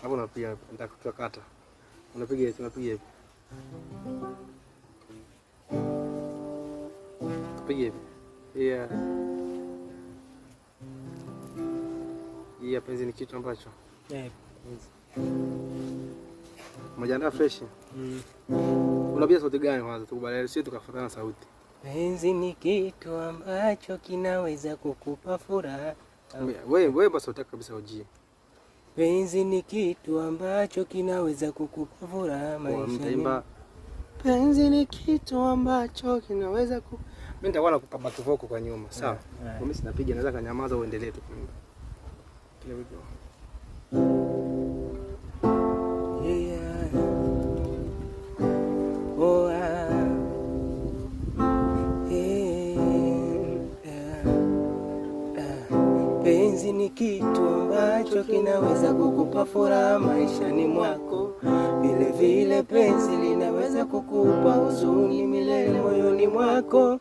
Hapo unapiga nitakukata. Unapiga hivi, unapiga hivi. Piga hivi. Yeah. Penzi ni kitu ambacho. Penzi. Umejiandaa fresh? Unapiga sauti gani kwanza tukubaliane sisi tukafuatana sauti? Penzi ni kitu ambacho kinaweza kukupa furaha. Wewe basi utaka kabisa ujie. Penzi ni kitu ambacho kinaweza kukupa furaha maisha. Penzi ni kitu ambacho kinaweza mimi nitakuwa nakupa back vocal kwa nyuma, sawa? Mimi sinapiga, naweza kanyamaza uendelee tu kuimba. Here we go. Yeah. Oh, penzi ni kitu ambacho kinaweza kukupa furaha maishani mwako. Vile vile penzi linaweza kukupa huzuni milele moyoni mwako,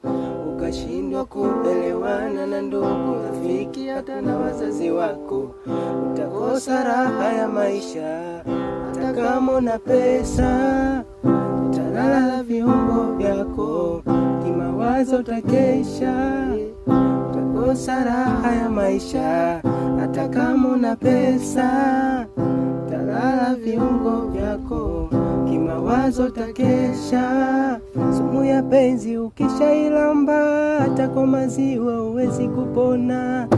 ukashindwa kuelewana na ndugu, rafiki, hata na wazazi wako. Utakosa raha ya maisha hata kama una pesa, utalala viungo vyako, kimawazo utakesha. Utakosa raha ya maisha hata kama una pesa, utalala viungo vyako, kimawazo utakesha. Sumu ya penzi ukishailamba, hata kwa maziwa huwezi kupona.